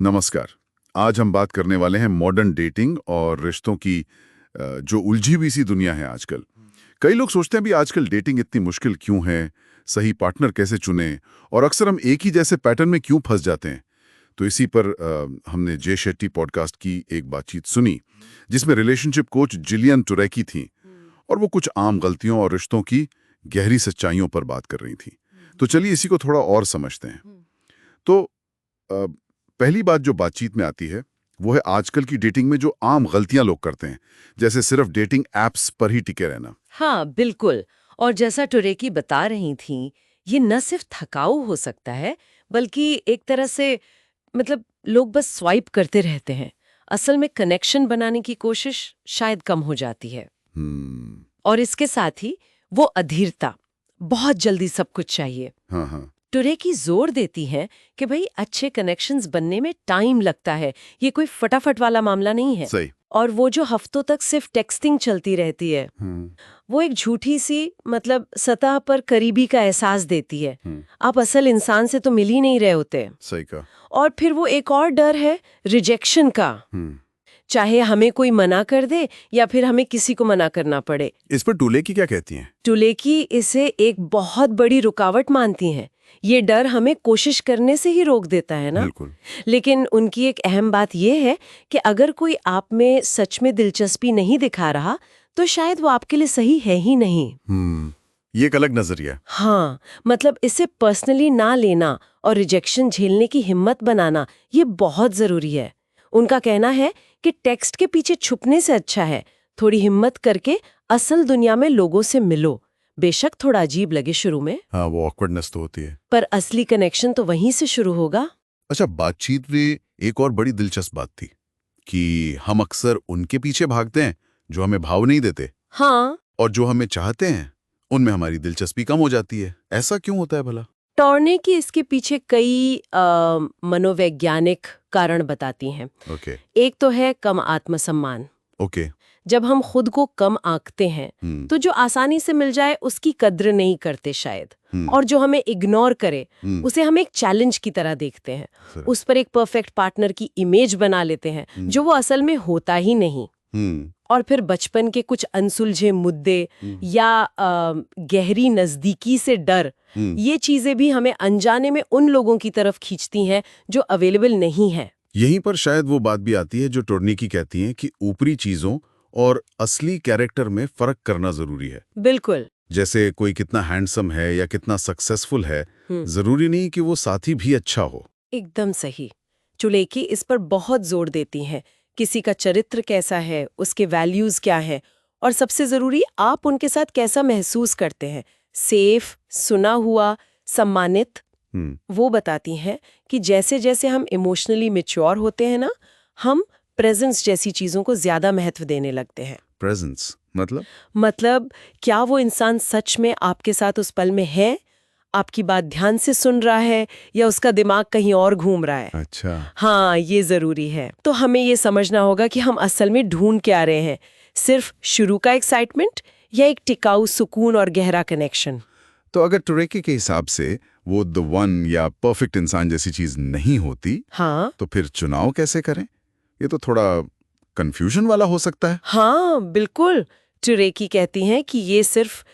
नमस्कार। आज हम बात करने वाले हैं मॉडर्न डेटिंग और रिश्तों की जो उलझी हुई सी दुनिया है आजकल। कई लोग सोचते हैं भी आजकल डेटिंग इतनी मुश्किल क्यों है, सही पार्टनर कैसे चुनें और अक्सर हम एक ही जैसे पैटर्न में क्यों फंस जाते हैं। तो इसी पर हमने जे शेट्टी पॉडकास्ट की एक बातचीत सुनी जिसमें रिलेशनशिप कोच जिलियन टुरैकी थी और वो कुछ आम गलतियों और रिश्तों की गहरी सच्चाइयों पर बात कर रही थी। तो चलिए इसी को थोड़ा और समझते हैं। तो अ, पहली बात जो बातचीत में आती है वो है आजकल की डेटिंग में जो आम गलतियां लोग करते हैं, जैसे सिर्फ डेटिंग एप्स पर ही टिके रहना। हाँ, बिल्कुल। और जैसा टुरेकी बता रही थीं, ये न सिर्फ थकाऊ हो सकता है, बल्कि एक तरह से लोग बस स्वाइप करते रहते हैं। असल में कनेक्शन बनाने की कोशिश शायद कम हो जाती है। हम्म। और इसके साथ ही वो अधीरता, बहुत जल्दी सब कुछ चाहिए। हाँ हाँ। टुरेकी जोर देती हैं कि भाई अच्छे कनेक्शंस बनने में टाइम लगता है, ये कोई फटाफट वाला मामला नहीं है। सही। और वो जो हफ्तों तक सिर्फ टेक्सटिंग चलती रहती है, हम्म। वो एक झूठी सी सतह पर करीबी का एहसास देती है। आप असल इंसान से तो मिल ही नहीं रहे होते। सही कहा। और फिर वो एक और डर है रिजेक्शन का, चाहे हमें कोई मना कर दे या फिर हमें किसी को मना करना पड़े। इस पर टुलेकी क्या कहती हैं? टुलेकी इसे एक बहुत बड़ी रुकावट मानती हैं। ये डर हमें कोशिश करने से ही रोक देता है ना। बिल्कुल। लेकिन उनकी एक अहम बात यह है कि अगर कोई आप में सच में दिलचस्पी नहीं दिखा रहा तो शायद वो आपके लिए सही है ही नहीं। ये एक अलग नजरिया। हाँ, इसे पर्सनली ना लेना और रिजेक्शन झेलने की हिम्मत बनाना, ये बहुत जरूरी है। उनका कहना है कि टेक्स्ट के पीछे छुपने से अच्छा है थोड़ी हिम्मत करके असल दुनिया में लोगों से मिलो। बेशक थोड़ा अजीब लगे शुरू में। हाँ, वो ऑकवर्डनेस तो होती है, पर असली कनेक्शन तो वहीं से शुरू होगा। अच्छा, बातचीत में एक और बड़ी दिलचस्प बात थी कि हम अक्सर उनके पीछे भागते हैं जो हमें भाव नहीं देते। हाँ, और जो हमें चाहते हैं उनमें हमारी दिलचस्पी कम हो जाती है। ऐसा क्यों होता है भला? टॉर्ने की इसके पीछे कई मनोवैज्ञानिक कारण बताती हैं। ओके। एक तो है कम आत्मसम्मान। ओके। जब हम खुद को कम आंकते हैं तो जो आसानी से मिल जाए उसकी कद्र नहीं करते शायद। और जो हमें इग्नोर करे उसे हम एक चैलेंज की तरह देखते हैं। उस पर एक परफेक्ट पार्टनर की इमेज बना लेते हैं जो वो असल में होता ही नहीं। और फिर बचपन के कुछ अनसुलझे मुद्दे या गहरी नजदीकी से डर, ये चीजें भी हमें अनजाने में उन लोगों की तरफ खींचती हैं जो अवेलेबल नहीं है। यहीं पर शायद वो बात भी आती है जो टोर्निकी कहती हैं कि ऊपरी चीजों और असली कैरेक्टर में फर्क करना जरूरी है। बिल्कुल। जैसे कोई कितना हैंडसम है या कितना सक्सेसफुल है, जरूरी नहीं कि वो साथी भी अच्छा हो। एकदम सही। टुलेकी इस पर बहुत जोर देती हैं। किसी का चरित्र कैसा है, उसके वैल्यूज क्या है, और सबसे जरूरी आप उनके साथ कैसा महसूस करते हैं, सेफ, सुना हुआ, सम्मानित। वो बताती हैं कि जैसे जैसे हम इमोशनली मैच्योर होते हैं ना, हम प्रेजेंस जैसी चीजों को ज्यादा महत्व देने लगते हैं। प्रेजेंस क्या वो इंसान सच में आपके साथ उस पल में है, आपकी बात ध्यान से सुन रहा है, या उसका दिमाग कहीं और घूम रहा है। अच्छा। हाँ, ये जरूरी है। तो हमें ये समझना होगा कि हम असल में ढूंढ क्या रहे हैं, सिर्फ शुरू का एक्साइटमेंट या एक टिकाऊ सुकून और गहरा कनेक्शन। तो अगर टुरेकी के हिसाब से वो द वन या परफेक्ट इंसान जैसी चीज नहीं होती, हाँ, तो फिर चुनाव कैसे करें? ये तो थोड़ा कंफ्यूजन वाला हो सकता है। हाँ, बिल्कुल। टुरेकी कहती हैं कि ये सिर्फ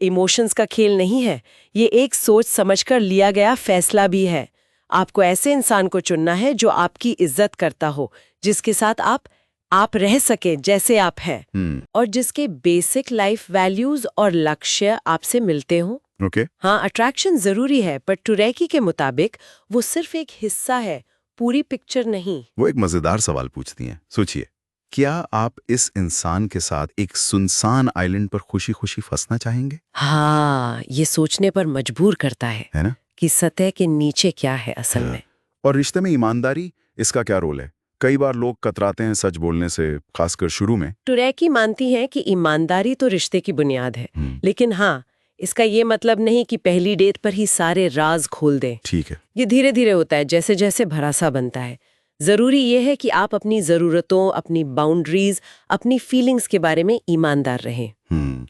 इमोशंस का खेल नहीं है, ये एक सोच समझकर लिया गया फैसला भी है। आपको ऐसे इंसान को चुनना है जो आपकी इज्जत करता हो, जिसके साथ आप रह सके जैसे आप हैं, और जिसके बेसिक लाइफ वैल्यूज और लक्ष्य आपसे मिलते हो। ओके। हाँ, अट्रैक्शन जरूरी है, पर टुरेकी के मुताबिक वो सिर्फ एक हिस्सा है, पूरी पिक्चर नहीं। वो एक मजेदार सवाल पूछती हैं। सोचिए, क्या आप इस इंसान के साथ एक सुनसान आइलैंड पर खुशी खुशी फंसना चाहेंगे? हाँ, ये सोचने पर मजबूर करता है ना? कि सतह के नीचे क्या है असल में। और रिश्ते में ईमानदारी, इसका क्या रोल है? कई बार लोग कतराते हैं सच बोलने से, खासकर शुरू में। टुरेकी मानती हैं कि ईमानदारी तो रिश्ते की बुनियाद है, लेकिन हाँ, इसका ये मतलब नहीं कि पहली डेट पर ही सारे राज खोल दें। ठीक है। ये धीरे धीरे होता है, जैसे जैसे भरोसा बनता है। जरूरी ये है कि आप अपनी जरूरतों, अपनी बाउंड्रीज, अपनी फीलिंग्स के बारे में ईमानदार रहें।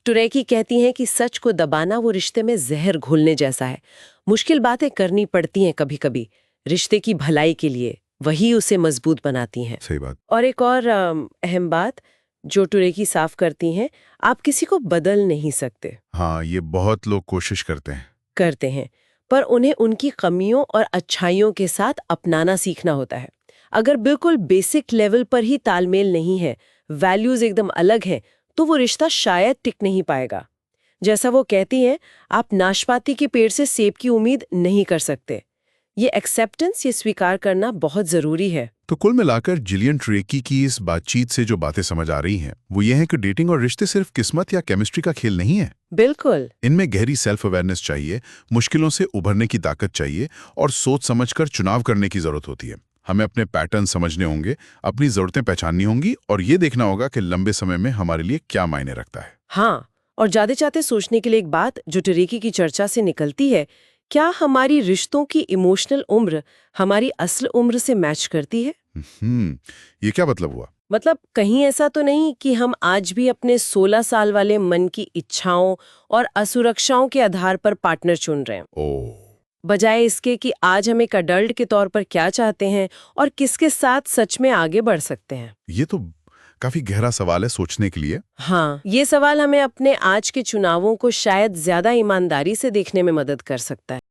टुरेकी कहती हैं कि सच को दबाना वो रिश्ते में जहर घोलने जैसा है। मुश्किल बातें करनी पड़ती हैं कभी कभी, रिश्ते की भलाई के लिए, वही उसे मजबूत बनाती हैं। सही बात। और एक और अहम बात जो टुरेकी साफ करती हैं, आप किसी को बदल नहीं सकते। हाँ, ये बहुत लोग कोशिश करते हैं। पर उन्हें उनकी कमियों और अच्छाइयों के साथ अपनाना सीखना होता है। अगर बिल्कुल बेसिक लेवल पर ही तालमेल नहीं है, वैल्यूज एकदम अलग हैं, तो वो रिश्ता शायद टिक नहीं पाएगा। जैसा वो कहती हैं, आप नाशपाती के पेड़ से सेब की उम्मीद नहीं कर सकते। ये एक्सेप्टेंस, ये स्वीकार करना बहुत जरूरी है। तो कुल मिलाकर जिलियन ट्रेकी की इस बातचीत से जो बातें समझ आ रही हैं, वो ये है कि डेटिंग और रिश्ते सिर्फ किस्मत या केमिस्ट्री का खेल नहीं है। बिल्कुल। इनमें गहरी सेल्फ अवेयरनेस चाहिए, मुश्किलों से उभरने की ताकत चाहिए और सोच समझकर चुनाव करने की जरूरत होती है। हमें अपने पैटर्न समझने होंगे, अपनी जरूरतें पहचाननी होंगी और ये देखना होगा कि लंबे समय में हमारे लिए क्या मायने रखता है। हाँ, और जाते जाते सोचने के लिए एक बात जो टुरेकी की चर्चा से निकलती है, क्या हमारी रिश्तों की इमोशनल उम्र हमारी असल उम्र से मैच करती है? ये क्या मतलब हुआ? मतलब कहीं ऐसा तो नहीं कि हम आज भी अपने 16 साल वाले मन की इच्छाओं और असुरक्षाओं के आधार पर पार्टनर चुन रहे हैं, बजाय इसके कि आज हम एक अडल्ट के तौर पर क्या चाहते हैं और किसके साथ सच में आगे बढ़ सकते हैं? ये तो काफी गहरा सवाल है सोचने के लिए। हाँ, ये सवाल हमें अपने आज के चुनावों को शायद ज्यादा ईमानदारी से देखने में मदद कर सकता है।